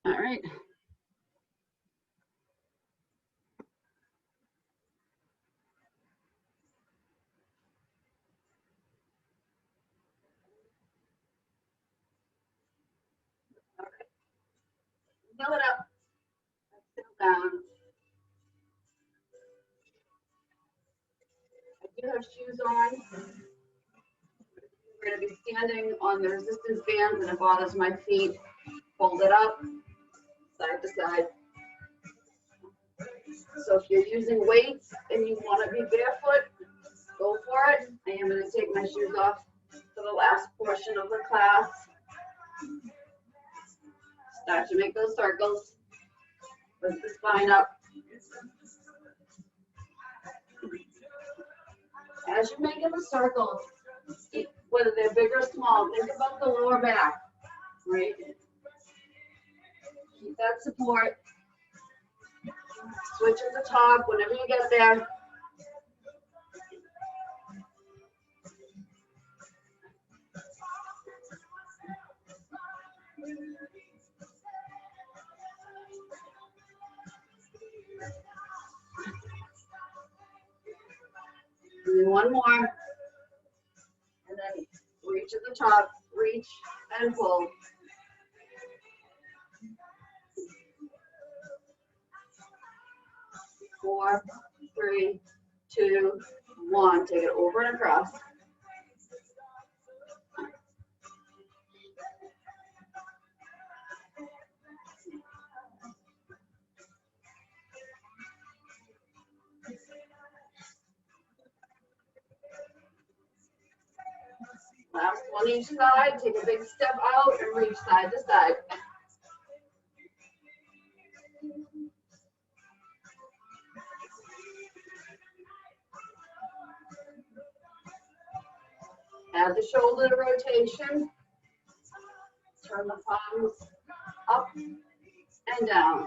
All right. Fill it up. Sit down. I do have shoes on. We're going to be standing on the resistance bands and it bothers my feet. Fold it up, side to side. So if you're using weights and you want to be barefoot, go for it. I am going to take my shoes off for the last portion of the class. Start to make those circles. Lift the spine up. As you're making the circles, whether they're big or small, think about the lower back, right? Keep that support. Switch at the top whenever you get there. And then one more. And then reach at the top, reach and pull. Four, three, two, one. Take it over and across. Last one each side. Take a big step out and reach side to side. Add the shoulder rotation. Turn the palms up and down.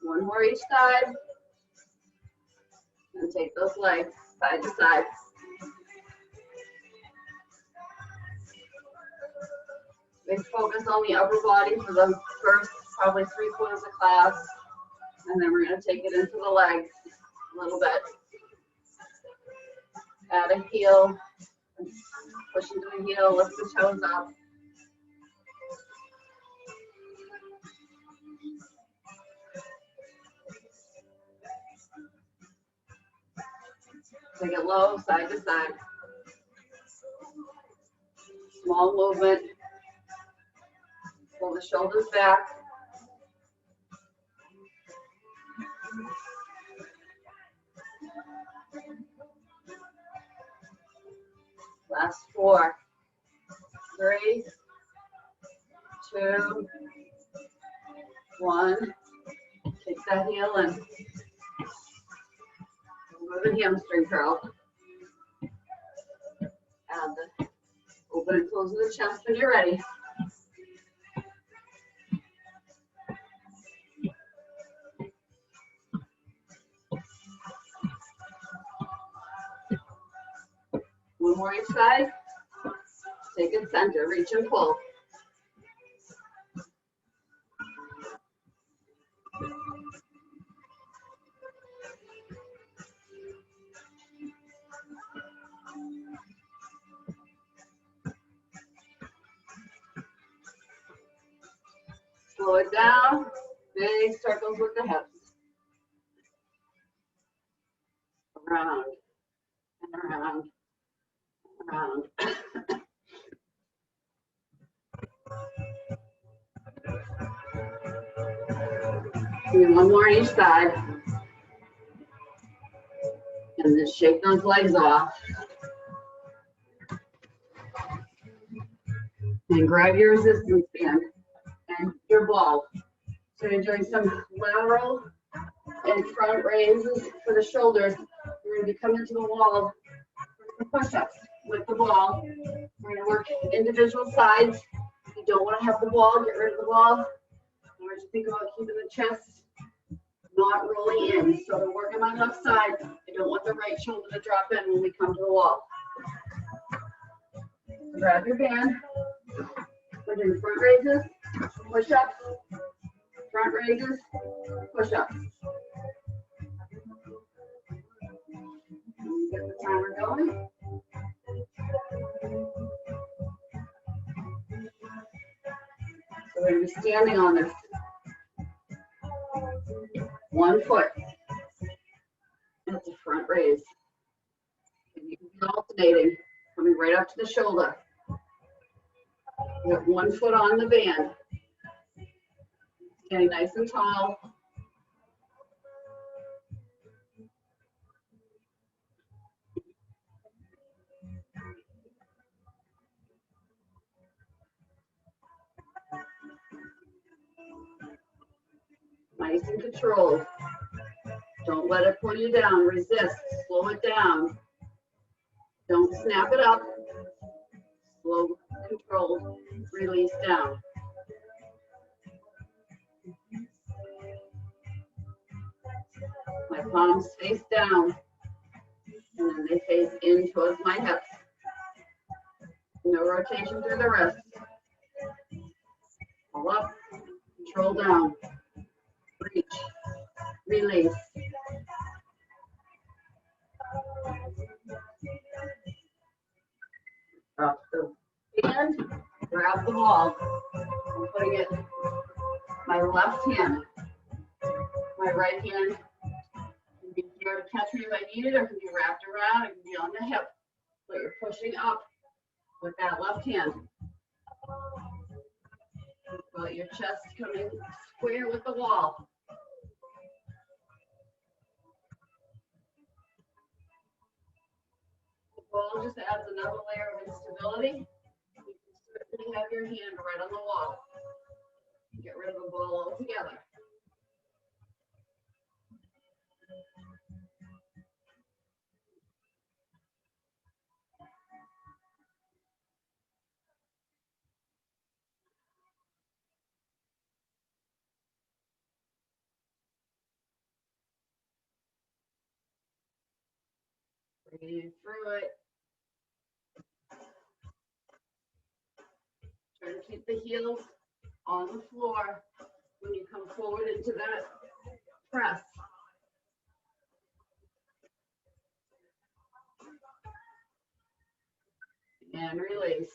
One more each side. And take those legs side to side. Big focus on the upper body for the first probably 3/4 of class. And then we're going to take it into the legs a little bit. Add a heel. Push into the heel, lift the toes up. Take it low, side to side. Small movement. Pull the shoulders back. Last 4, 3, 2, 1. Take that heel in. Go to the hamstring curl. Add the open and close of the chest when you're ready. One more each side. Take it center, reach and pull. Slow it down. Big circles with the hips. Around and around. Around. And one more each side. And just shake those legs off. And grab your resistance band and your ball. So you're doing some lateral and front raises for the shoulders. You're going to be coming to the wall for push-ups with the ball. We're going to work individual sides. If you don't want to have the ball, get rid of the ball. Or just think about keeping the chest not rolling in. So we're working my left side. I don't want the right shoulder to drop in when we come to the wall. Grab your band. We're doing front raises, push-ups, front raises, push-ups. Get the timer going. So we're going to be standing on this. 1 foot. That's a front raise. And you can be alternating, coming right up to the shoulder. You got 1 foot on the band. Getting nice and tall. Nice and controlled. Don't let it pull you down. Resist. Slow it down. Don't snap it up. Slow, controlled, release down. My palms face down. And then they face in towards my hips. No rotation through the wrists. Pull up, control down. Reach, release. Drop the band, grab the ball. I'm putting it, my left hand, my right hand can be here to catch me if I need it, or can be wrapped around, it can be on the hip. But you're pushing up with that left hand. Got your chest coming square with the wall. The ball just adds another layer of instability. You can certainly have your hand right on the wall. Get rid of the ball altogether. Breathe through it. Try to keep the heels on the floor when you come forward into that press. And release.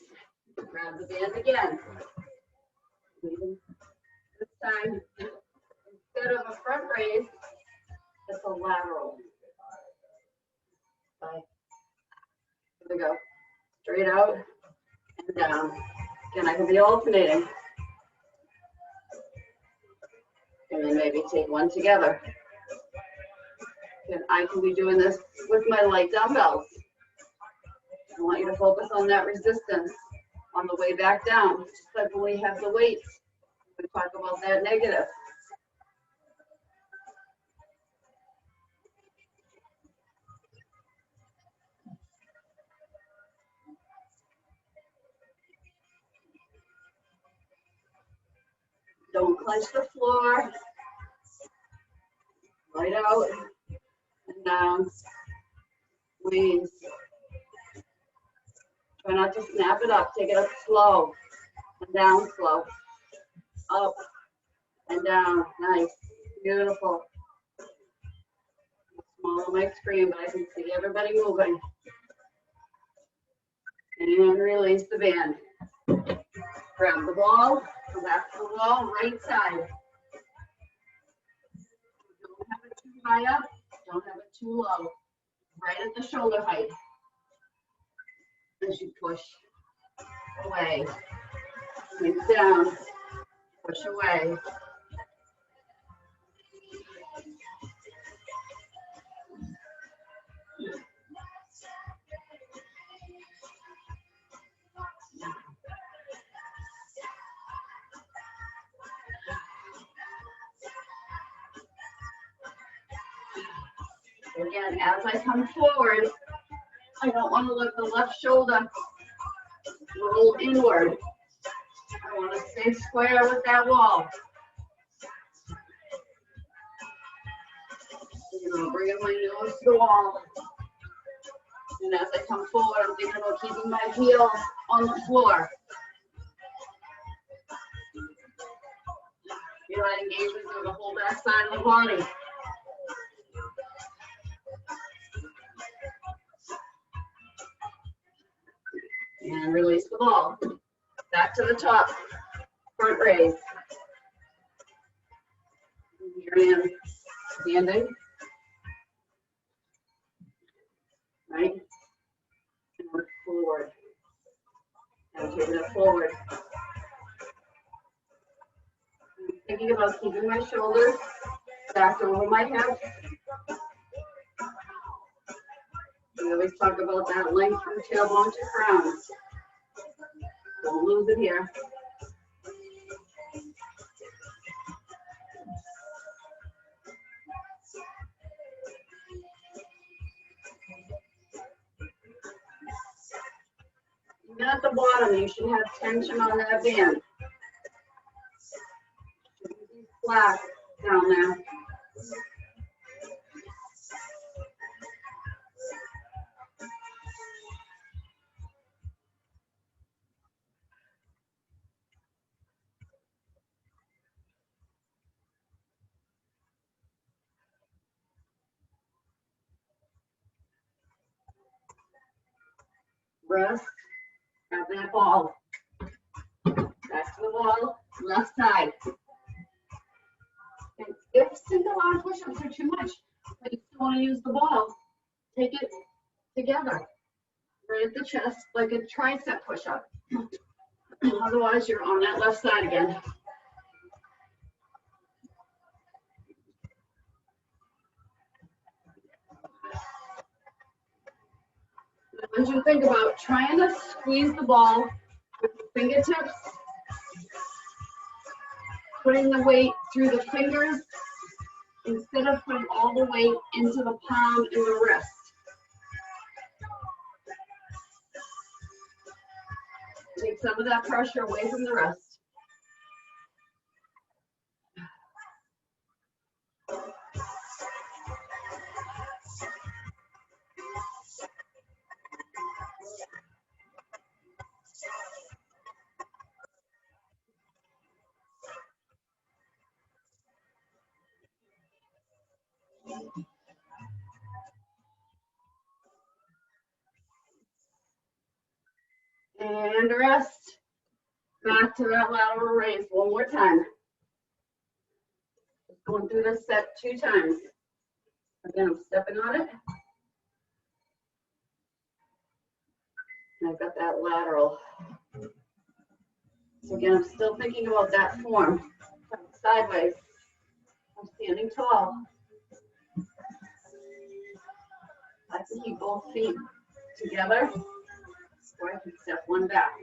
Grab the band again. This time, instead of a front raise, it's a lateral. Okay. Here we go. Straight out and down. Again, I can be alternating. And then maybe take one together. And I can be doing this with my light dumbbells. I want you to focus on that resistance on the way back down, just like when we have the weights. We talk about that negative. Don't clench the floor. Right out and down. Squeeze. Try not to snap it up. Take it up slow and down slow. Up and down. Nice. Beautiful. Small on my screen, but I can see everybody moving. And release the band. Grab the ball. Go back to the wall. Right side. Don't have it too high up. Don't have it too low. Right at the shoulder height. As you push away, sink down, push away. Again, as I come forward, I don't want to let the left shoulder roll inward. I want to stay square with that wall. I'm bringing my nose to the wall. And as I come forward, I'm thinking about keeping my heels on the floor. Feel that engagement through the whole back side of the body. And release the ball. Back to the top. Front raise. Here I am standing. Right? And work forward. And taking it forward. Thinking about keeping my shoulders back over my hips. We always talk about that length from tailbone to crown. Don't lose it here. Even at the bottom, you should have tension on that band. Shouldn't be flat down there. Rest, grab that ball. Back to the ball, left side. And if single arm push-ups are too much, but you still want to use the ball, take it together. Right at the chest, like a tricep push-up. Otherwise, you're on that left side again. I want you to think about trying to squeeze the ball with the fingertips, putting the weight through the fingers instead of putting all the weight into the palm and the wrist. Take some of that pressure away from the wrist. And rest. Back to that lateral raise one more time. Going through this set 2 times. Again, I'm stepping on it. And I've got that lateral. So again, I'm still thinking about that form. Sideways. I'm standing tall. I can keep both feet together, or I can step one back.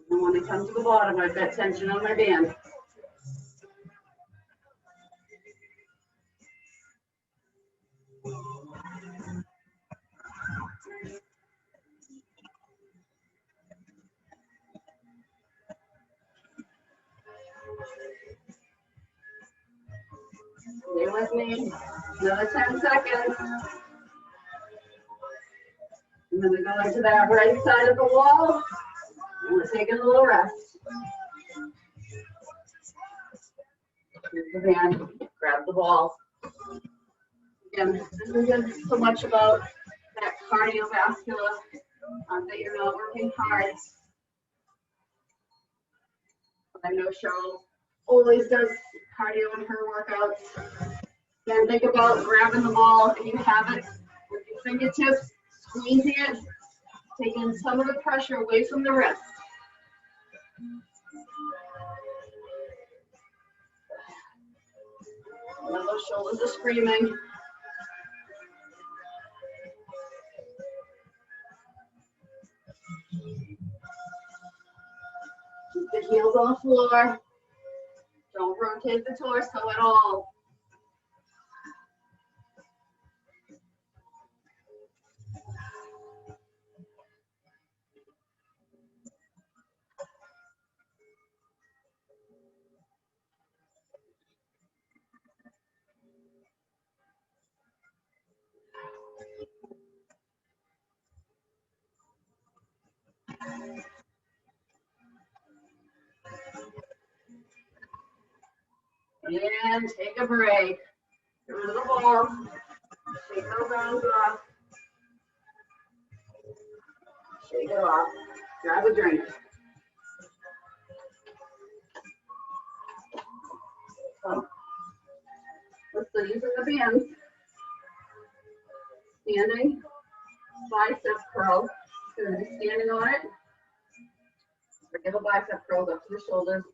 And when I come to the bottom, I've got tension on my band. Stay with me. Another 10 seconds. I'm going to go into that right side of the wall. And we're taking a little rest. Here's the band. Grab the ball. Again, this isn't so much about that cardiovascular, that you're not working hard. I know Cheryl always does cardio in her workouts. Then think about grabbing the ball, if you have it, with your fingertips, squeezing it, taking some of the pressure away from the wrist. And then those shoulders are screaming. Keep the heels on the floor. Don't rotate the torso at all. And take a break. Get rid of the ball. Shake those arms off. Shake it off. Grab a drink. So, we're still using the bands. Standing bicep curl. So we're going to be standing on it. Regular bicep curls up to the shoulders.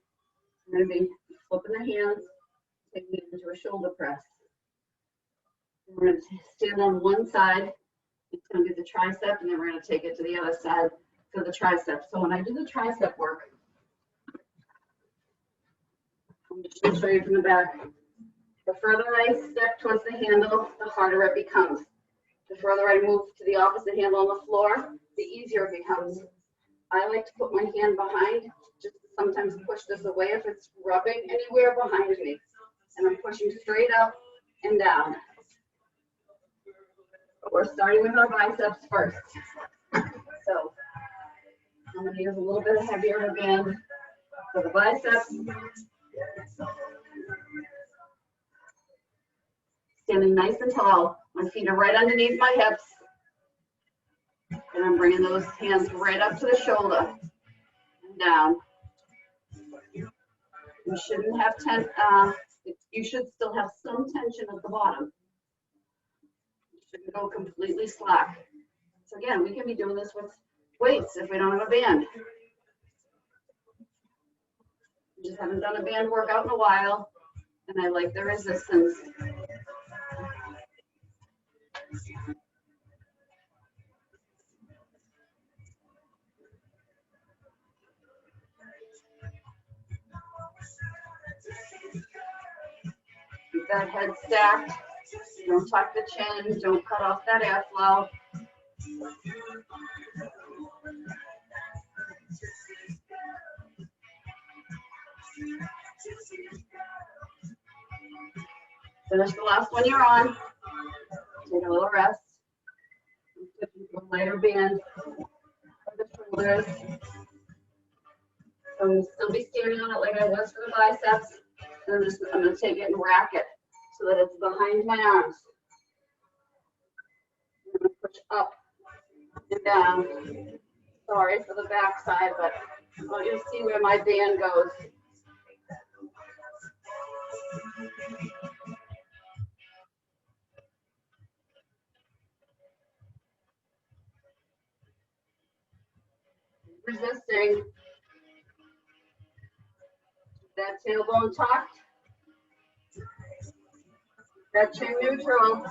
We're going to be flipping the hands, taking it into a shoulder press. We're going to stand on one side. It's going to be the tricep, and then we're going to take it to the other side for the tricep. So when I do the tricep work, I'm just going to show you from the back. The further I step towards the handle, the harder it becomes. The further I move to the opposite handle on the floor, the easier it becomes. I like to put my hand behind, just to sometimes push this away if it's rubbing anywhere behind me. And I'm pushing straight up and down. But we're starting with our biceps first. So I'm going to use a little bit heavier of a band for the biceps. Standing nice and tall. My feet are right underneath my hips. And I'm bringing those hands right up to the shoulder and down. You shouldn't have you should still have some tension at the bottom. You shouldn't go completely slack. So again, we can be doing this with weights if we don't have a band. We just haven't done a band workout in a while, and I like the resistance. Keep that head stacked. Don't tuck the chin. Don't cut off that airflow. Finish the last one you're on. Take a little rest. A lighter band for the shoulders. So I'm going to still be standing on it like I was for the biceps. And I'm going to take it and rack it so that it's behind my arms. I'm going to push up and down. Sorry for the back side, but I want you to see where my band goes. Resisting. That tailbone tucked. That chin neutral.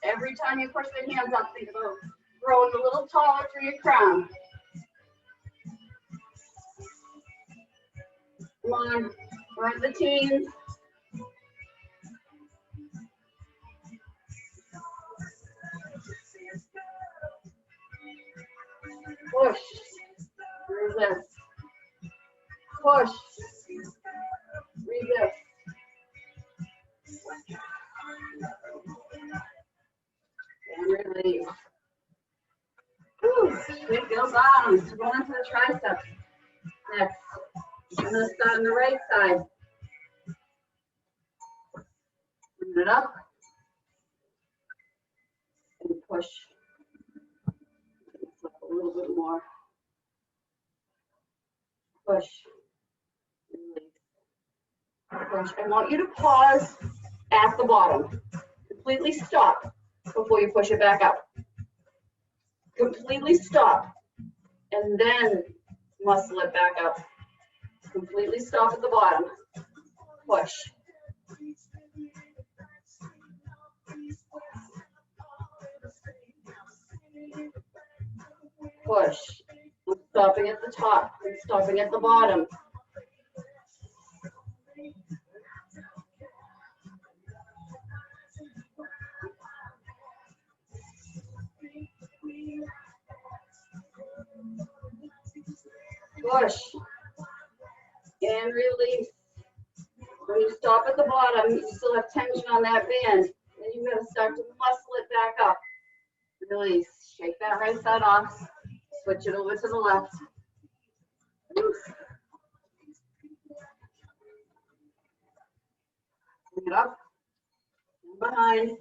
Every time you push the hands up, think about growing a little taller through your crown. Come on, we're in the teens. Push, resist, push, resist. And release. Whew, shake those arms. We're going to the triceps next. I'm going to start on the right side. Bring it up and push. A little bit more. Push. Release. Push. I want you to pause at the bottom. Completely stop before you push it back up. Completely stop and then muscle it back up. Completely stop at the bottom. Push. Push. I'm stopping at the top. I'm stopping at the bottom. Push. And release. When you stop at the bottom, you still have tension on that band. Then you've got to start to muscle it back up. Release. Shake that right side off. Switch it over to the left. Bring it up and behind.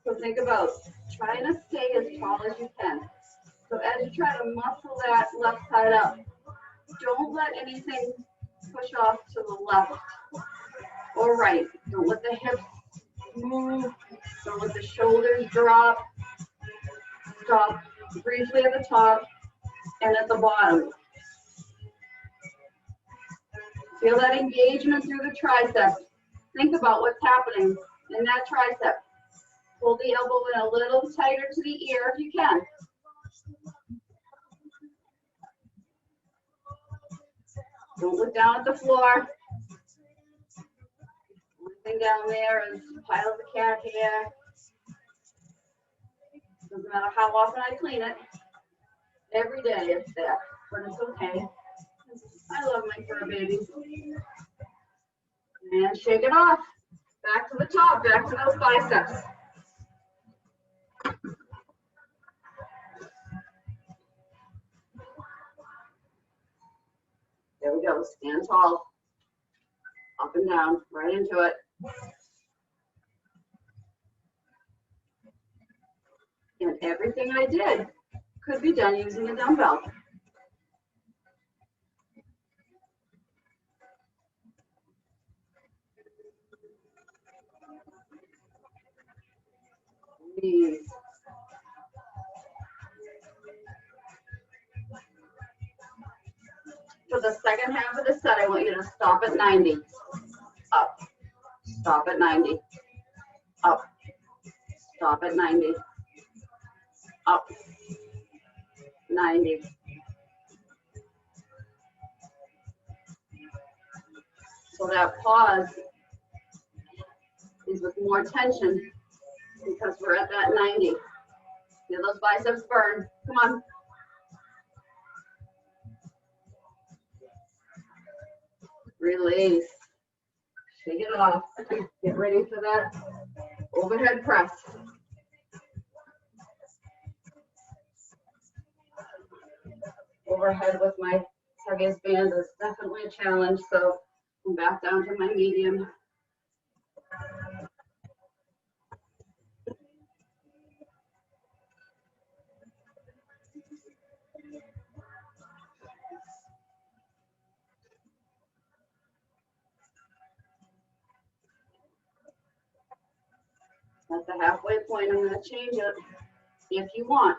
So think about trying to stay as tall as you can. So as you try to muscle that left side up, don't let anything push off to the left or right. Don't let the hips move. Don't let the shoulders drop. Stop briefly at the top and at the bottom. Feel that engagement through the tricep. Think about what's happening in that tricep. Pull the elbow in a little tighter to the ear if you can. Don't look down at the floor. One thing down there is piles of cat hair. Doesn't matter how often I clean it. Every day it's there, but it's okay. I love my fur babies. And shake it off. Back to the top, back to those biceps. There we go, stand tall. Up and down, right into it. And everything I did could be done using a dumbbell. Knees. For the second half of the set, I want you to stop at 90. Up. Stop at 90. Up. Stop at 90. Up. 90. So that pause is with more tension because we're at that 90. Feel those biceps burn. Come on. Release. Shake it off. Get ready for that overhead press. Overhead with my heaviest band is definitely a challenge, so I'm back down to my medium. At the halfway point, I'm going to change it if you want.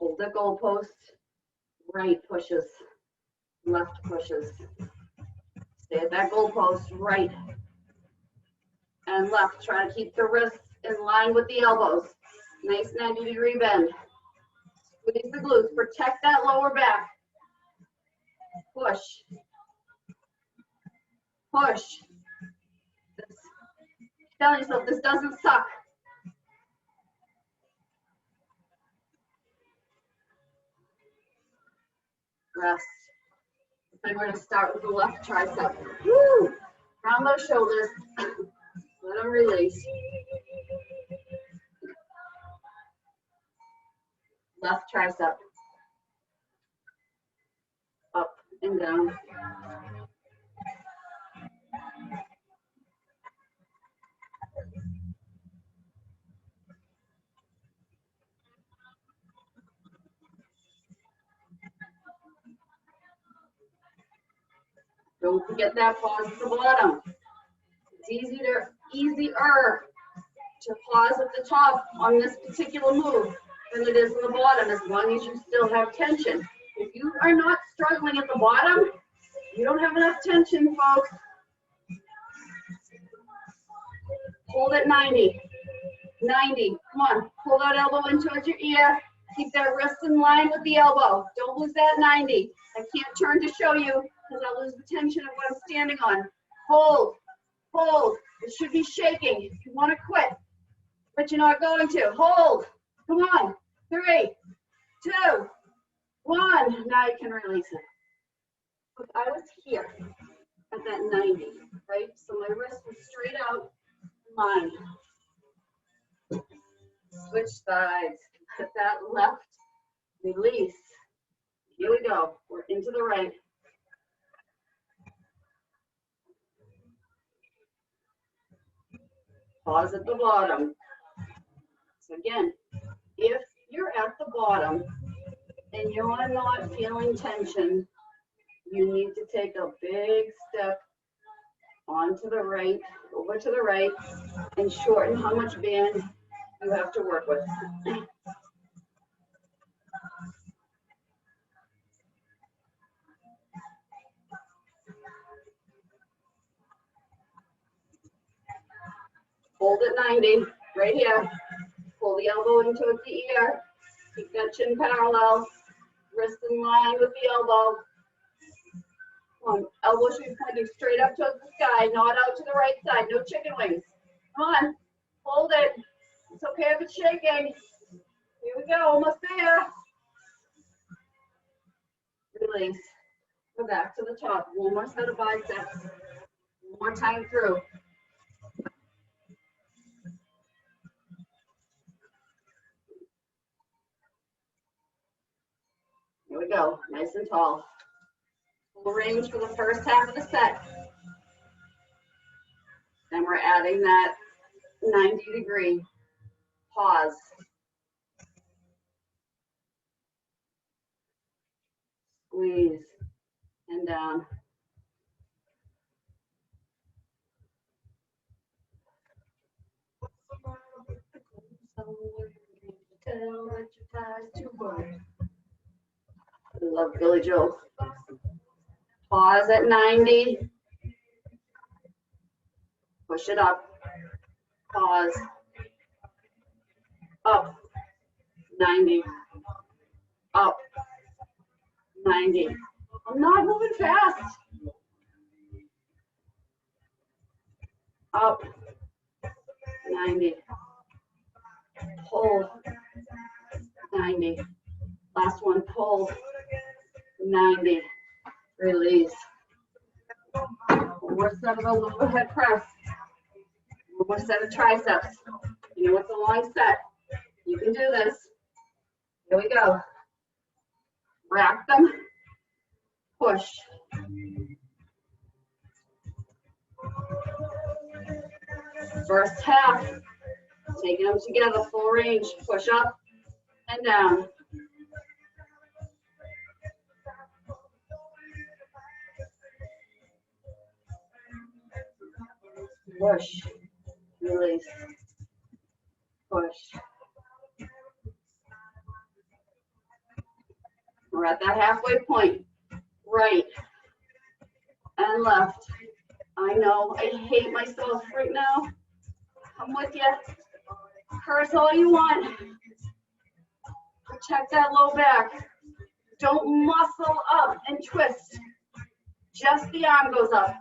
Hold the goalpost, right pushes, left pushes. Stay at that goalpost, right and left. Try to keep the wrists in line with the elbows. Nice 90-degree bend. Squeeze the glutes, protect that lower back. Push. Push. Tell yourself this doesn't suck. Rest. I'm going to start with the left tricep. Woo! Round those shoulders. Let them release. Left tricep. Up and down. Don't forget that pause at the bottom. It's easier to pause at the top on this particular move than it is on the bottom, as long as you still have tension. If you are not struggling at the bottom, you don't have enough tension, folks. Hold at 90. 90. Come on. Pull that elbow in towards your ear. Keep that wrist in line with the elbow. Don't lose that 90. I can't turn to show you because I'll lose the tension of what I'm standing on. Hold. Hold. It should be shaking. If you want to quit, but you're not going to. Hold. Come on. 3, 2, 1. Now you can release it. If I was here at that 90, right? So my wrist was straight out, line. Switch sides. Put that left, release. Here we go. We're into the right. Pause at the bottom. So again, if you're at the bottom and you're not feeling tension, you need to take a big step onto the right, over to the right, and shorten how much band you have to work with. Hold at 90, right here. Pull the elbow into the ear. Keep that chin parallel. Wrist in line with the elbow. Elbow should kind of straight up towards the sky, not out to the right side. No chicken wings. Come on. Hold it. It's okay if it's shaking. Here we go. Almost there. Release. Go back to the top. One more set of biceps. One more time through. Here we go. Nice and tall. Full range for the first half of the set. Then we're adding that 90-degree pause. Squeeze and down. I love Billy Joel. Pause at 90. Push it up. Pause. Up. 90. Up. 90. I'm not moving fast. Up. 90. Pull. 90. Last one, pull. 90. Release. One more set of those overhead press. One more set of triceps. You know it's a long set. You can do this. Here we go. Rack them. Push. First half. Taking them together, full range. Push up and down. Push, release, push. We're at that halfway point. Right and left. I know, I hate myself right now. I'm with you. Curse all you want. Protect that low back. Don't muscle up and twist. Just the arm goes up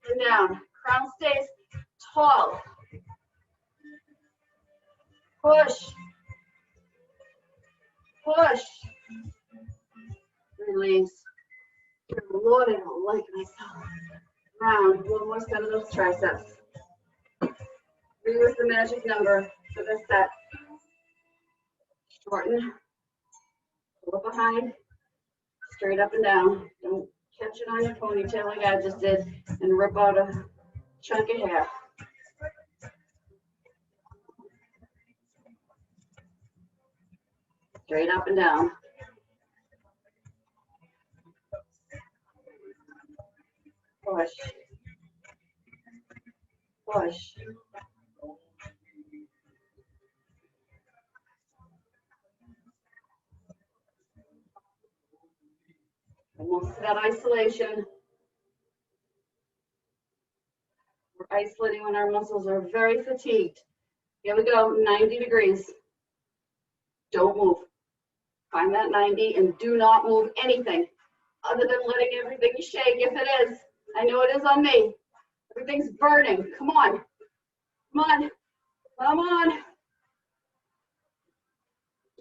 and down. Crown stays tall. Push. Push. Release. Dear Lord, I don't like myself. Round. One more set of those triceps. 3 was the magic number for this set. Shorten. Pull it behind. Straight up and down. Don't catch it on your ponytail like I just did and rip out a chunk of hair. Straight up and down. Push. Push. Almost to that isolation. We're isolating when our muscles are very fatigued. Here we go, 90 degrees. Don't move. Find that 90 and do not move anything other than letting everything shake if it is. I know it is on me. Everything's burning. Come on. Come on. Come on.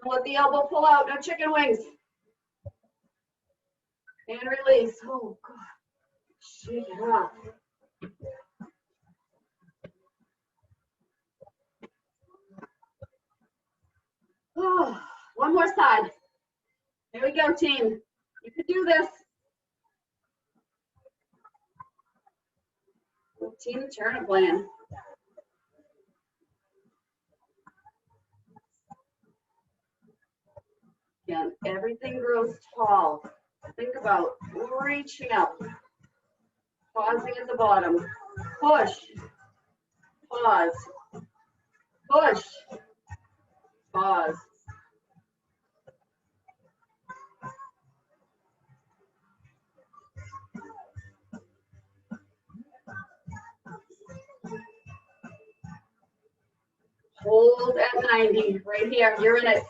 Don't let the elbow pull out. No chicken wings. And release. Oh, God. Shake it off. Oh. more side. Here we go, team. You can do this. Team Turnip Land. Again, everything grows tall. Think about reaching up, pausing at the bottom. Push, pause, push, pause. Hold at 90, right here, you're in it.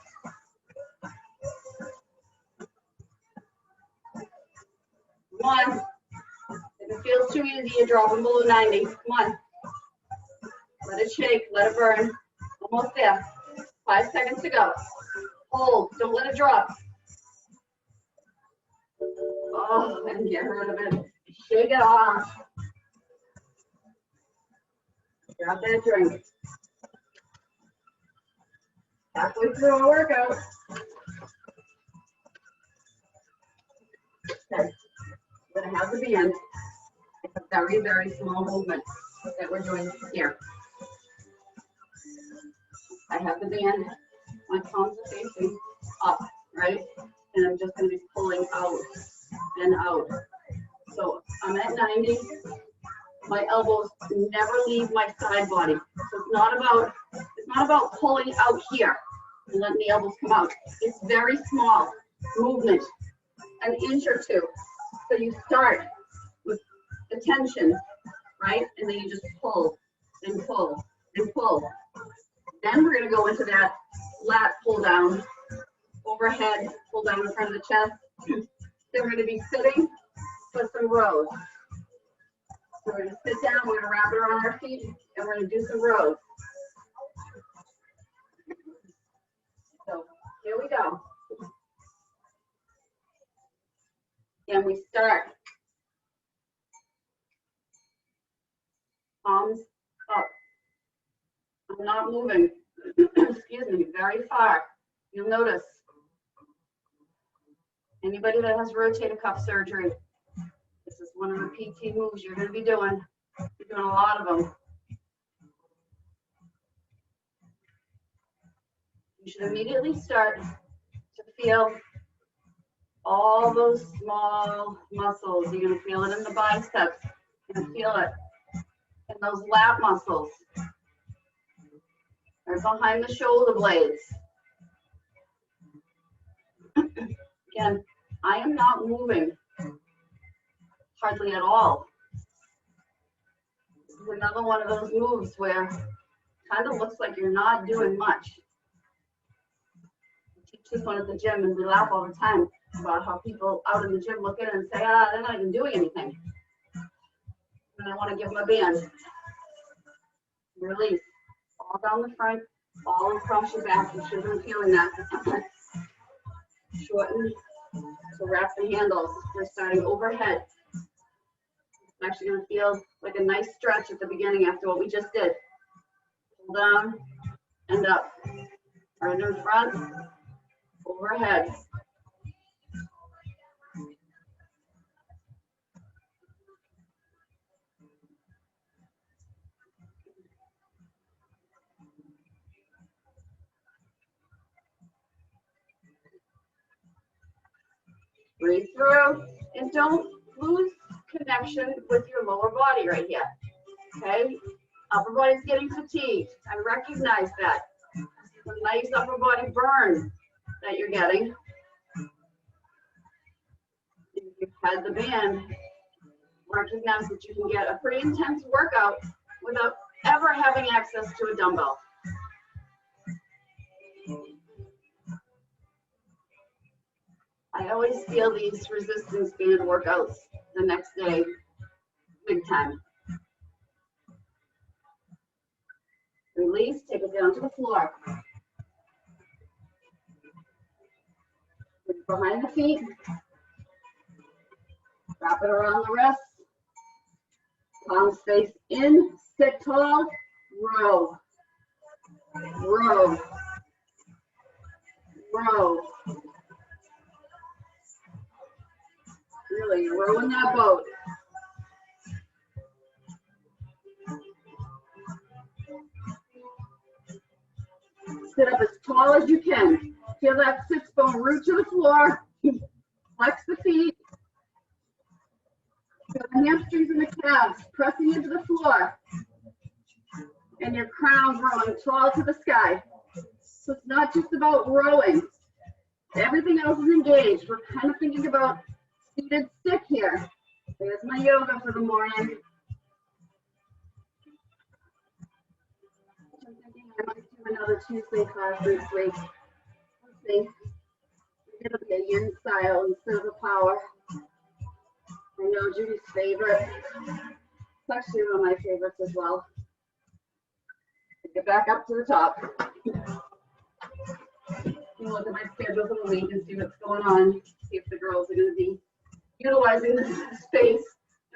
One. If it feels too easy, you're dropping below 90. Come on. Let it shake, let it burn. Almost there. 5 seconds to go. Hold, don't let it drop. Oh, and get rid of it. Shake it off. Grab that drink. Halfway through our workout. Okay, we're gonna have the band. It's a very, very small movement that we're doing here. I have the band, my palms are facing up, right? And I'm just gonna be pulling out and out. So I'm at 90. My elbows never leave my side body. So it's not about pulling out here and letting the elbows come out. It's very small movement, an inch or two. So you start with the tension, right? And then you just pull and pull and pull. Then we're gonna go into that lat pull down, overhead, pull down in front of the chest. Then we're gonna be sitting for some rows. So we're gonna sit down, we're gonna wrap it around our feet, and we're gonna do some rows. So here we go. And we start. Palms up. I'm not moving, excuse me, very far. You'll notice. Anybody that has rotator cuff surgery, this is one of the PT moves you're gonna be doing. You're doing a lot of them. You should immediately start to feel all those small muscles. You're gonna feel it in the biceps. You're gonna feel it in those lat muscles. Right behind the shoulder blades. Again, I am not moving hardly at all. This is another one of those moves where it kind of looks like you're not doing much. I teach this one at the gym and we laugh all the time about how people out in the gym look at it and say, they're not even doing anything. And I want to give them a band. Release. All down the front, all across your back. You should be feeling that. Shorten. So wrap the handles. We're starting overhead. It's actually going to feel like a nice stretch at the beginning after what we just did. Pull down and up. Right in front, overhead. Breathe through and don't lose connection with your lower body right here. Okay? Upper body's getting fatigued. I recognize that. It's a nice upper body burn that you're getting. If you've had the band, recognize that you can get a pretty intense workout without ever having access to a dumbbell. I always feel these resistance band workouts the next day, big time. Release, take it down to the floor. Behind the feet. Wrap it around the wrists. Palms face in, sit tall, row. Row. row. Really, rowing that boat. Sit up as tall as you can. Feel that sits bone root to the floor. Flex the feet. Feel the hamstrings and the calves pressing into the floor. And your crown growing tall to the sky. So it's not just about rowing. Everything else is engaged. We're kind of thinking about seated stick here. There's my yoga for the morning. I'm thinking I might do another Tuesday class this week. Let's see. It'll be a yin style instead of a power. I know Judy's favorite. It's actually one of my favorites as well. Get back up to the top. You can look at my schedule for the week and see what's going on. See if the girls are going to be utilizing this space.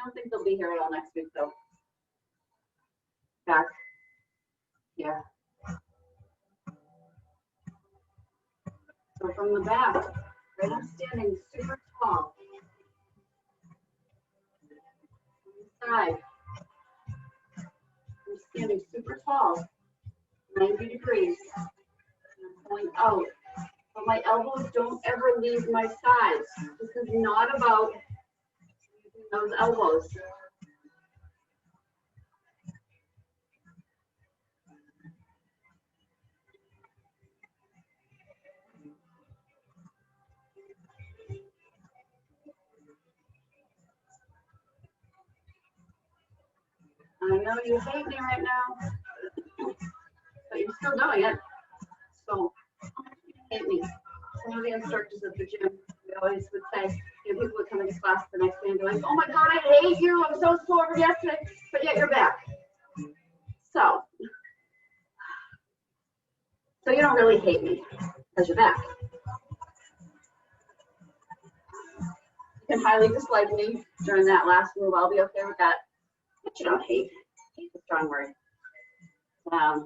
I don't think they'll be here at all next week though. Back. Yeah. So from the back, right, I'm standing super tall. On the side, I'm standing super tall, 90 degrees. I'm pulling out, but my elbows don't ever leave my sides. This is not about using those elbows. I know you hate me right now, but you're still doing it. So, you hate me. Some of the instructors at the gym, they always would say, you know, people would come into class the next day and be like, oh my God, I hate you. I'm so sore from yesterday, but yet you're back. So you don't really hate me because you're back. You can highly dislike me during that last move. I'll be okay with that. But you don't hate. Hate's a strong word. I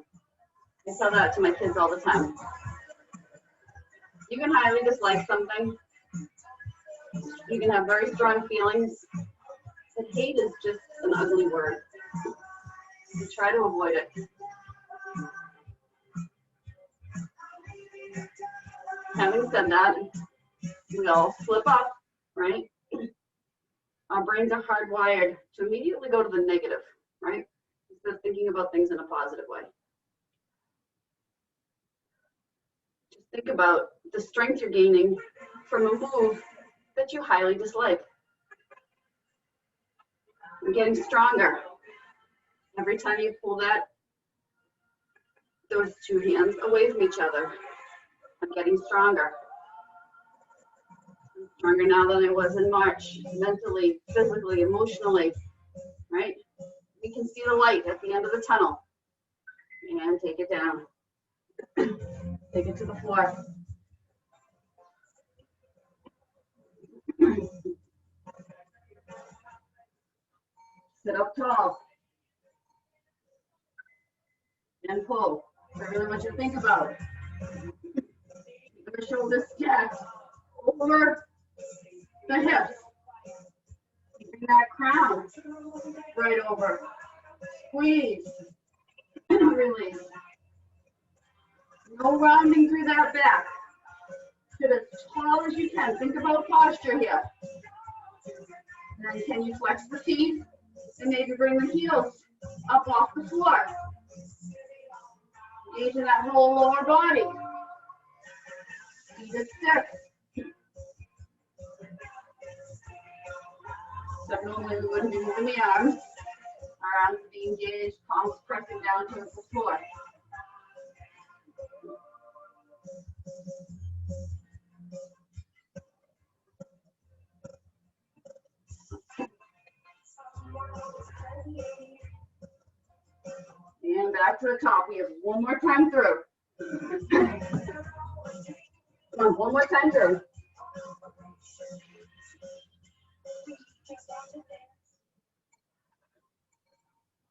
tell that to my kids all the time. You can highly dislike something. You can have very strong feelings. But hate is just an ugly word. You try to avoid it. Having said that, we all slip up, right? Our brains are hardwired to immediately go to the negative, right? Instead of thinking about things in a positive way. Just think about the strength you're gaining from a move that you highly dislike. You're getting stronger. Every time you pull those two hands away from each other, I'm getting stronger. I'm stronger now than I was in March, mentally, physically, emotionally, right? We can see the light at the end of the tunnel. And take it down. Take it to the floor. Sit up tall. And pull. I really want you to think about it. Keep the shoulders stacked over the hips. Keeping that crown right over. Squeeze. Release. No rounding through that back. Sit as tall as you can. Think about posture here. And then can you flex the feet and maybe bring the heels up off the floor. Engaging that whole lower body. Seated sticks. So normally we wouldn't be moving the arms. Our arms would be engaged, palms pressing down towards the floor. And back to the top. We have one more time through. Come on, one more time through.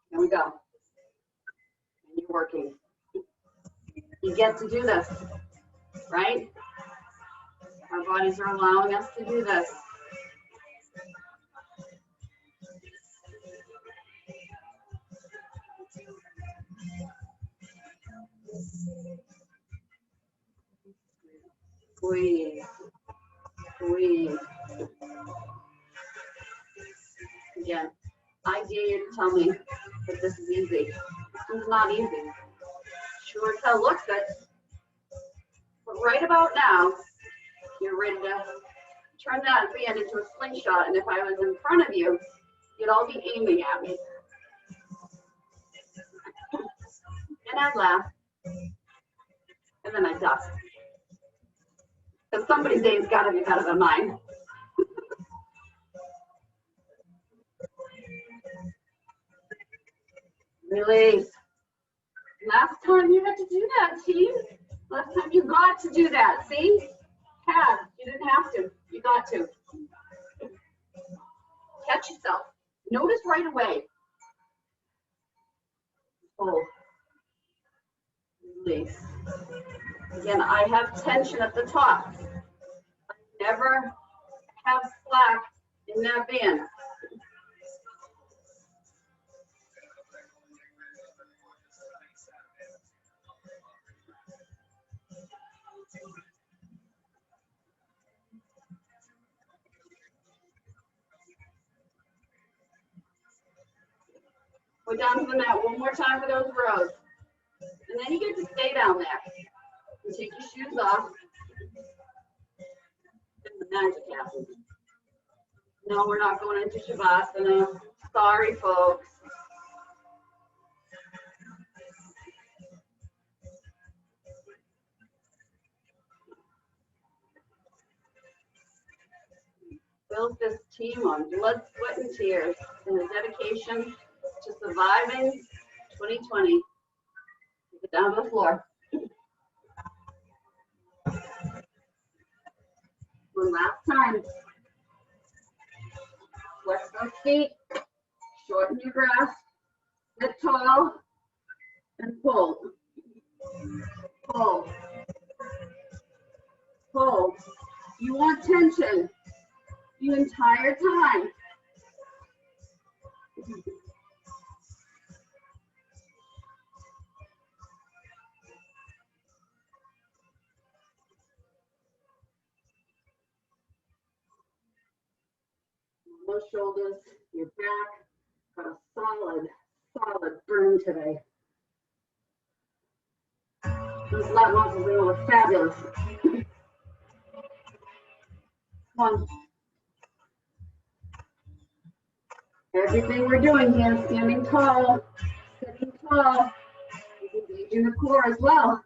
There we go. And you're working. You get to do this, right? bodies are allowing us to do this. Squeeze, squeeze. Again, I dare you to tell me that this is easy. This is not easy. Sure as hell looks it. But right about now, you're ready to turn that band into a slingshot, and if I was in front of you, you'd all be aiming at me. And I'd laugh, and then I'd duck. Because somebody's day's gotta be better than mine. Release. Last time you had to do that, team. Last time you got to do that, see? Had. You didn't have to. You got to. Catch yourself. Notice right away. Pull. Release. Again, I have tension at the top. I never have slack in that band. Go down to the mat one more time for those rows. And then you get to stay down there. And take your shoes off. And the magic happens. No, we're not going into Shavasana. Sorry, folks. Built this team on blood, sweat, and tears and the dedication to surviving 2020. Get down to the floor. One last time. Flex those feet, shorten your grasp, sit tall, and pull. Pull. Pull. You want tension the entire time. Those shoulders, your back, got a solid burn today. Those lat muscles are look fabulous. Come on. Everything we're doing here, standing tall, sitting tall, engaging the core as well.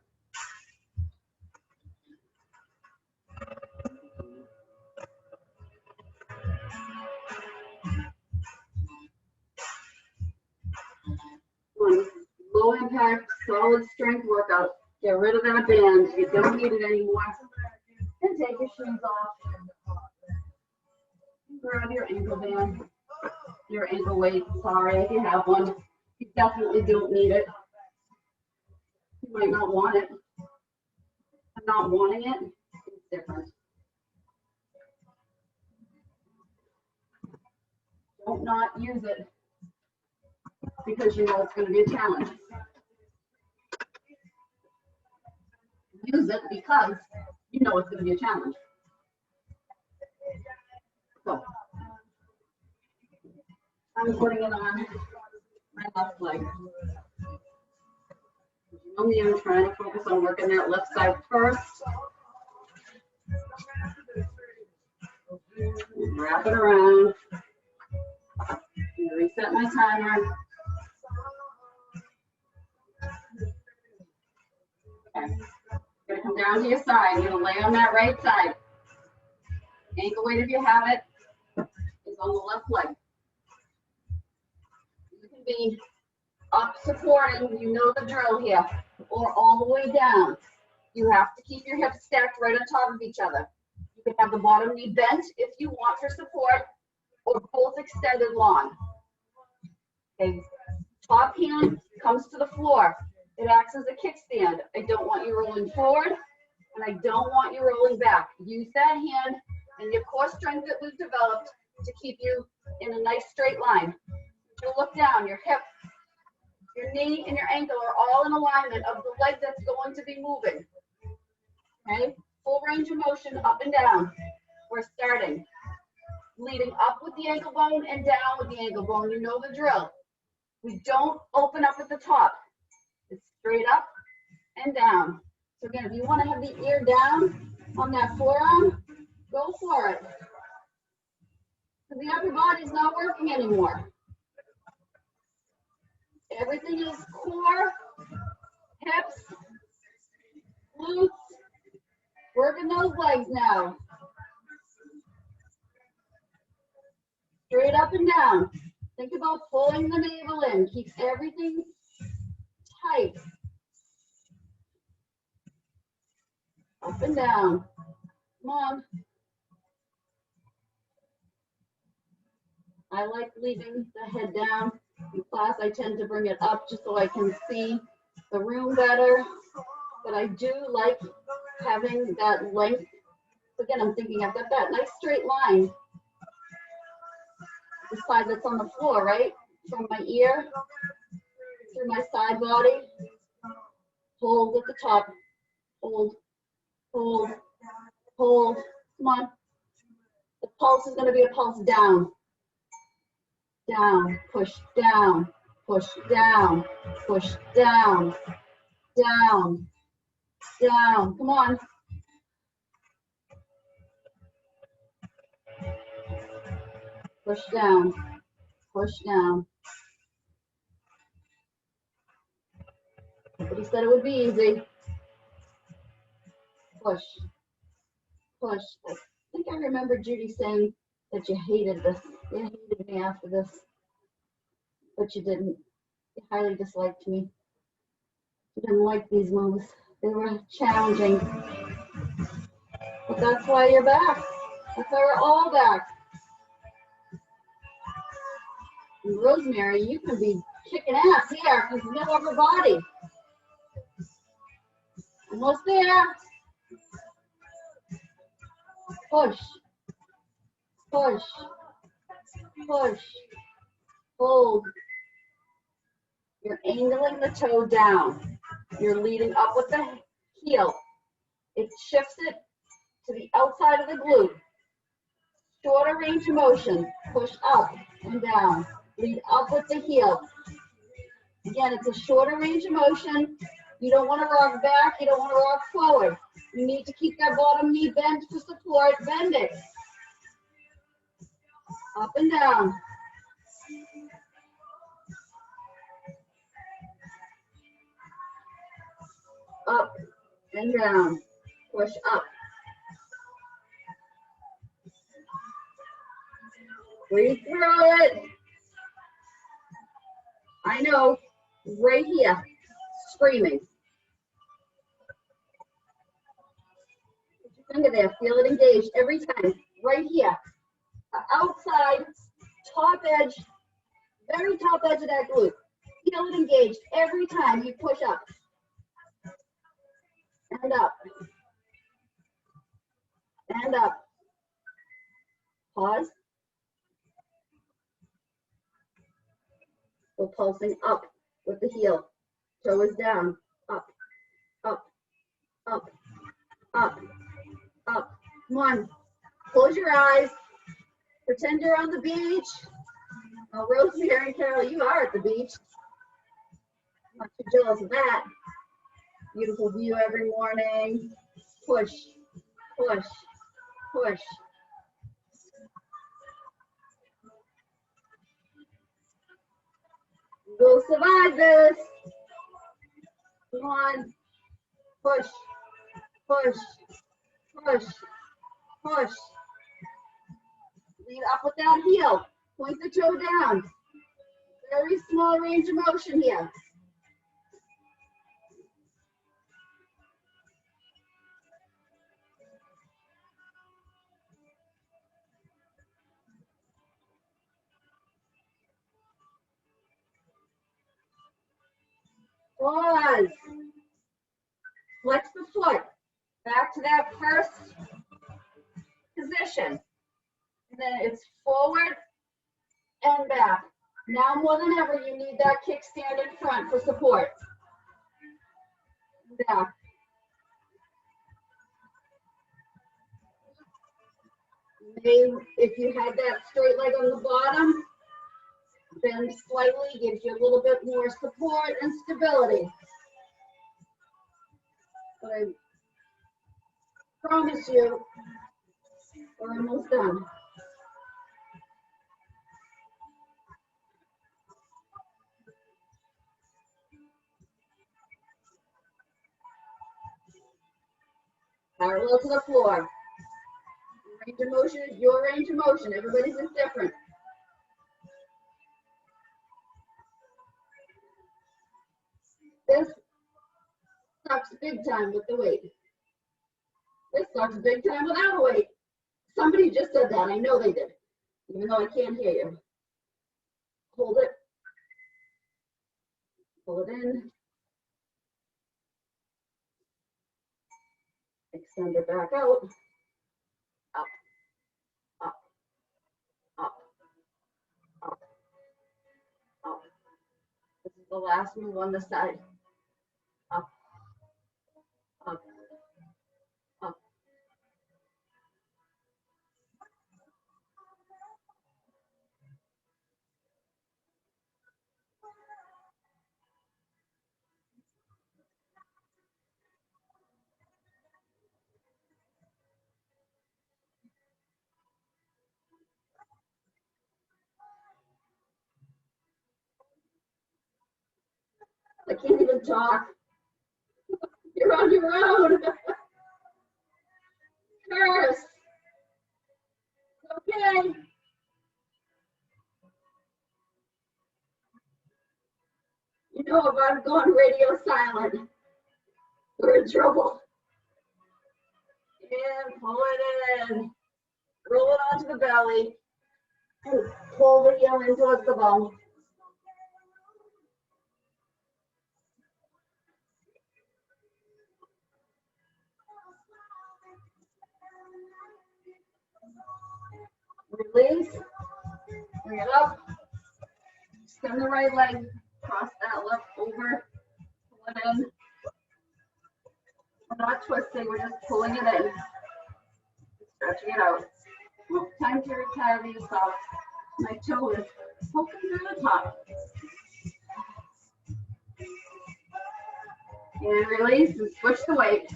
One low impact, solid strength workout. Get rid of that band. You don't need it anymore. And take your shoes off. Grab your ankle band, your ankle weight. Sorry if you have one. You definitely don't need it. You might not want it. I'm not wanting it. It's different. Don't not use it because you know it's going to be a challenge. Use it because you know it's going to be a challenge. So, I'm putting it on my left leg. You know me, I'm trying to focus on working that left side first. Wrap it around. Reset my timer. Okay. You're gonna come down to your side. You're gonna lay on that right side. Ankle weight, if you have it, is on the left leg. You can be up supporting, you know the drill here, or all the way down. You have to keep your hips stacked right on top of each other. You can have the bottom knee bent if you want for support, or both extended long. Okay. Top hand comes to the floor. It acts as a kickstand. I don't want you rolling forward. and I don't want you rolling back. Use that hand and your core strength that we've developed to keep you in a nice straight line. You look down, your hip, your knee, and your ankle are all in alignment of the leg that's going to be moving. Okay, full range of motion up and down. We're starting. Leading up with the ankle bone and down with the ankle bone. You know the drill. We don't open up at the top. It's straight up and down. So again, if you want to have the ear down on that forearm, go for it. Because the upper body's not working anymore. Everything is core, hips, glutes. Working those legs now. Straight up and down. Think about pulling the navel in. Keeps everything tight. Up and down. Come on. I like leaving the head down. In class, I tend to bring it up just so I can see the room better. But I do like having that length. Again, I'm thinking I've got that nice straight line. The side that's on the floor, right? From my ear through my side body. Hold at the top. Hold, hold, hold. Come on. The pulse is going to be a pulse down. Down, push down, push down, push down, down, down. Come on. Push down, push down. Nobody said it would be easy. Push, push. I think I remember Judy saying that you hated this. You hated me after this, but you didn't. You highly disliked me. You didn't like these moves. They were challenging. But that's why you're back. That's why we're all back. And Rosemary, you can be kicking ass here because you know upper body. Almost there. Push, push, push, hold. You're angling the toe down. You're leading up with the heel. It shifts it to the outside of the glute. Shorter range of motion. Push up and down. Lead up with the heel. Again, it's a shorter range of motion. You don't want to rock back. You don't want to rock forward. You need to keep that bottom knee bent to support. Bend it. Up and down. Up and down. Push up. Breathe through it. I know, right here, screaming. Put your finger there, feel it engaged every time, right here. Outside, top edge, very top edge of that glute. Feel it engaged every time you push up. And up. And up. Pause. We're pulsing up with the heel. Toe is down. Up, up, up, up, up. Come on. Close your eyes. Pretend you're on the beach. Oh, Rosemary and Carol, you are at the beach. I'm not too jealous of that. Beautiful view every morning. Push, push, push. We'll survive this. Come on. Push, push, push, push. Lead up with that heel. Point the toe down. Very small range of motion here. Pause. Flex the foot. Back back to that first position. And then it's forward and back. Now more than ever, you need that kickstand in front for support. Back. Maybe if you had that straight leg on the bottom, bend slightly, gives you a little bit more support and stability. But I promise you, we're almost done. Parallel to the floor. Range of motion is your range of motion. Everybody's is different. This sucks big time with the weight. This sucks big time without a weight. Somebody just said that. I know they did, even though I can't hear you. Hold it. Pull it in. Extend it back out. Up, up, up, up, up. This is the last move on the side. Up, up, up. I can't even talk. You're on your own. Curse. Okay. You know, if I've gone radio silent, we're in trouble. And pull it in. Roll it onto the belly. And pull the heel in towards the bone. Release. Bring it up. Extend the right leg. Cross that left over. Pull it in. We're not twisting, we're just pulling it in. Stretching it out. Time to retire these socks. My toe is poking through the top. And release and switch the weight.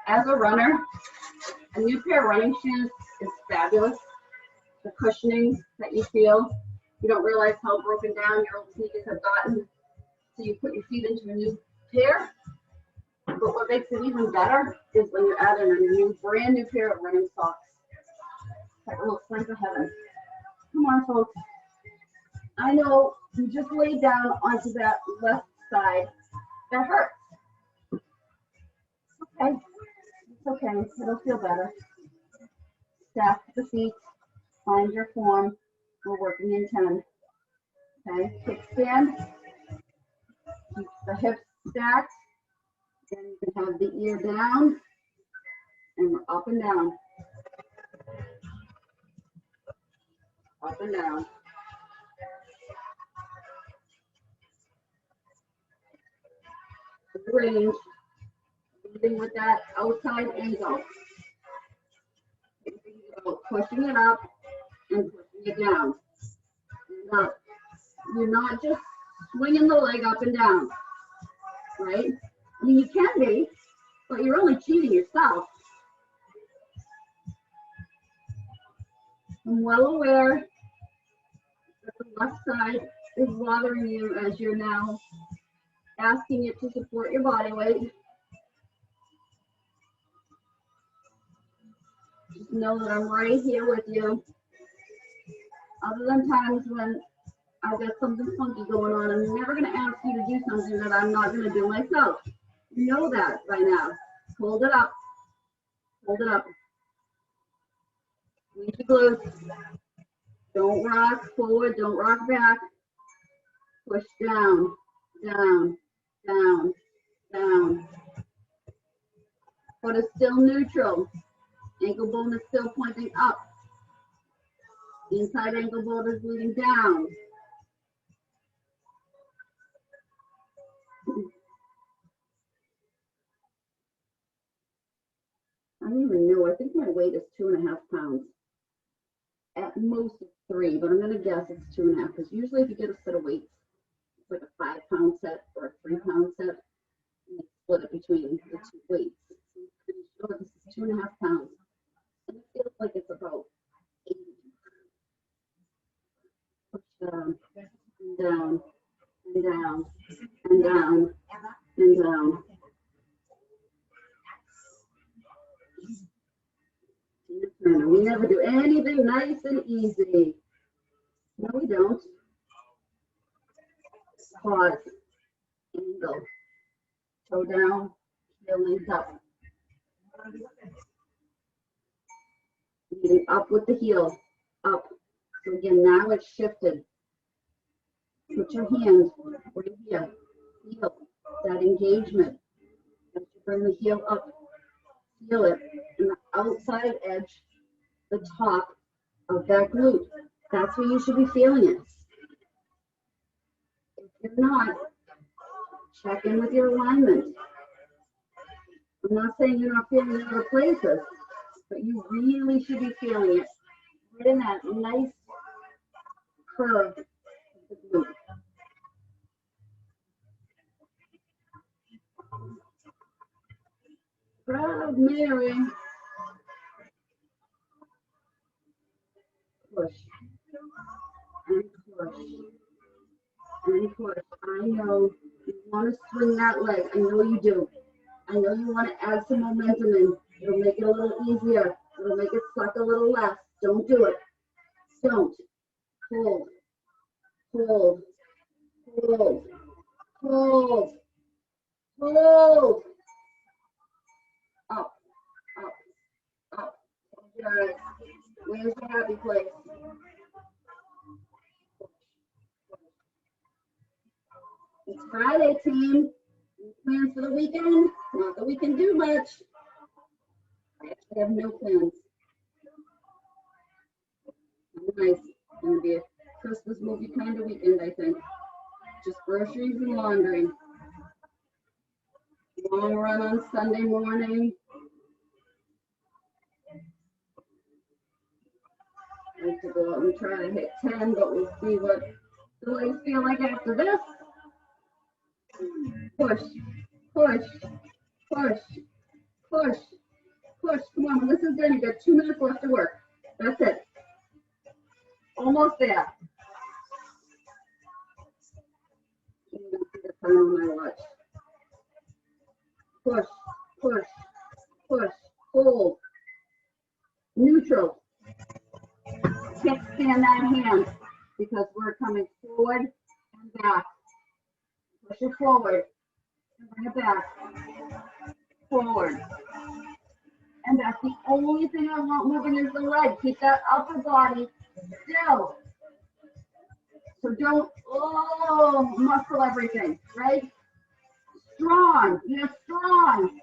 As a runner, a new pair of running shoes is fabulous. The cushioning that you feel, you don't realize how broken down your old sneakers have gotten. So you put your feet into a new pair. But what makes it even better is when you add in a new, brand new pair of running socks. Like a little slice of heaven. Come on, folks. I know you just laid down onto that left side. That hurts. Okay. It's okay. It'll feel better. Stack the feet. Find your form. We're working in 10. Okay. Kickstand. Keep the hips stacked. Then you can have the ear down. And we're up and down. Up and down. Range. Moving with that outside angle. Pushing it up and pushing it down. Now, you're not just swinging the leg up and down, right? I mean, you can be, but you're only cheating yourself. I'm well aware that the left side is bothering you as you're now asking it to support your body weight. Just know that I'm right here with you. Other than times when I've got something funky going on, I'm never going to ask you to do something that I'm not going to do myself. You know that by now. Hold it up. Hold it up. Squeeze the glutes. Don't rock forward. Don't rock back. Push down, down, down, down. Foot is still neutral. Ankle bone is still pointing up. The inside ankle bone is leading down. I don't even know. I think my weight is 2.5 pounds. At most it's 3, but I'm going to guess it's 2.5 because usually if you get a set of weights, it's like a 5-pound set or a 3-pound set. And they split it between the 2 weights. So I'm pretty sure this is 2.5 pounds. And it feels like it's about 80. Push down, and down, and down, and down, and down. We never do anything nice and easy. No, we don't. Pause. Angle. Toe down. Heel leads up. Leading up with the heel. Up. So again, now it's shifted. Put your hand right here. Feel that engagement. As you bring the heel up, feel it. And the outside edge, the top of that glute. That's where you should be feeling it. If you're not, check in with your alignment. I'm not saying you're not feeling it in other places, but you really should be feeling it right in that nice curve of the glute. Proud Mary. Push. And push. And push. I know you want to swing that leg. I know you do. I know you want to add some momentum in. It'll make it a little easier. It'll make it suck a little less. Don't do it. Don't. Hold. Hold. Hold. Hold. Hold. Up. Up. Up. Guys, where's the happy place? It's Friday, team. Any plans for the weekend? Not that we can do much. I actually have no plans. Nice. It's going to be a Christmas movie kind of weekend, I think. Just groceries and laundry. Long run on Sunday morning. I have to go out and try to hit 10, but we'll see what the legs feel like after this. Push, push, push, push, push. Come on, this is good. You got 2 minutes left to work. That's it. Almost there. I'm going to see the time on my watch. Push, push, push, hold. Neutral. Kickstand that hand because we're coming forward and back. Push it forward and bring it back. Forward. And that's the only thing I want moving is the leg. Keep that upper body still. So don't, muscle everything, right? Strong. You're strong.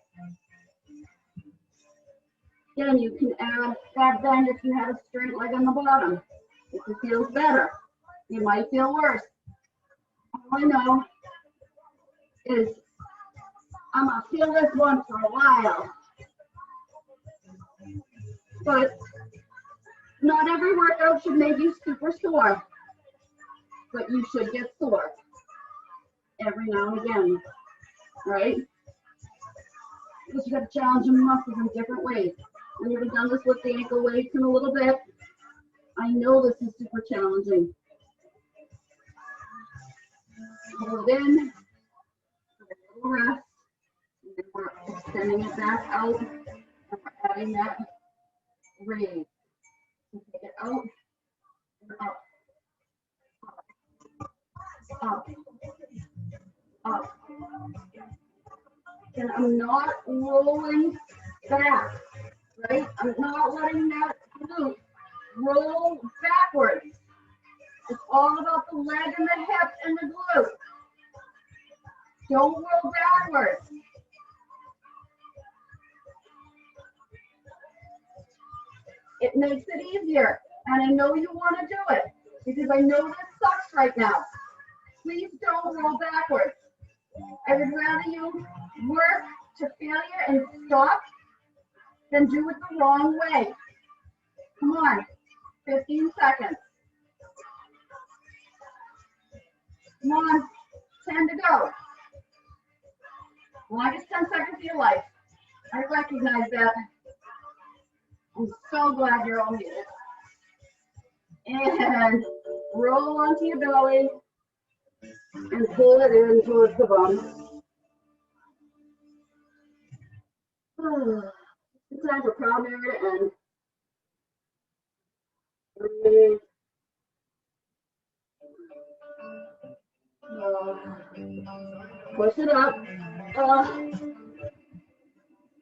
Again, you can add that bend if you have a straight leg on the bottom. If it feels better. You might feel worse. All I know is I'm going to feel this one for a while. But not every workout should make you super sore. But you should get sore every now and again, right? Because you got to challenge your muscles in different ways. And we've done this with the ankle weights in a little bit. I know this is super challenging. Hold it in, a little rest, and then we're extending it back out, and we're adding that raise. So take it out, and up, up, up. And I'm not rolling back, right? I'm not letting that glute roll backwards. It's all about the leg and the hip and the glute. Don't roll backwards. It makes it easier, and I know you want to do it because I know this sucks right now. Please don't roll backwards. I would rather you work to failure and stop than do it the wrong way. Come on, 15 seconds. Come on, 10 to go. Longest 10 seconds of your life. I recognize that. I'm so glad you're all muted. And roll onto your belly and pull it in towards the bum. It's time for primary to end. Breathe. Push it up.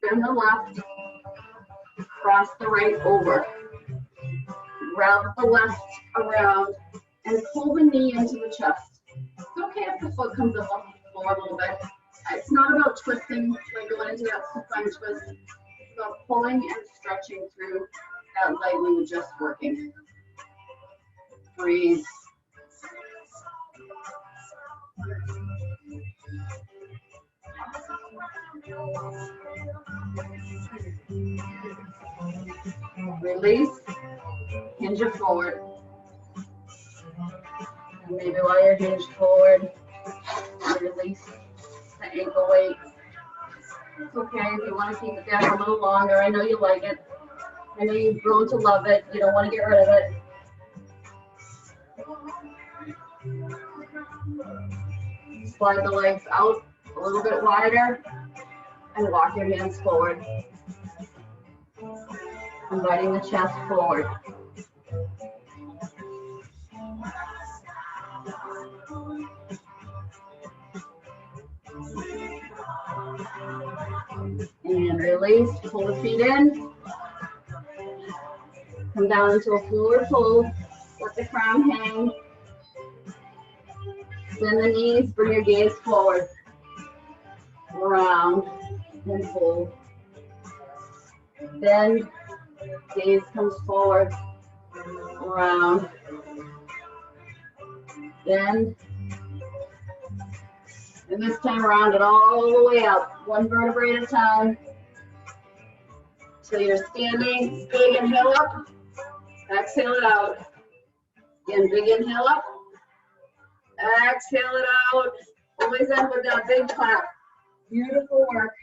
Bend the left. Cross the right over. Round the left around and pull the knee into the chest. It's okay if the foot comes up off the floor a little bit. It's not about twisting, like going into that supine twist. It's about pulling and stretching through that leg we were just working. Breathe. Release, hinge it forward. And maybe while you're hinged forward, release the ankle weight. It's okay if you want to keep it down a little longer. I know you like it. I know you've grown to love it. You don't want to get rid of it. Slide the legs out a little bit wider and walk your hands forward. Inviting the chest forward. And release, pull the feet in. Come down into a forward fold. Let the crown hang. Bend the knees, bring your gaze forward. Around and hold. Then gaze comes forward, around, bend, and this time round it all the way up, one vertebrae at a time. So you're standing, big inhale up, exhale it out. Again, big inhale up, exhale it out. Always end with that big clap. Beautiful work.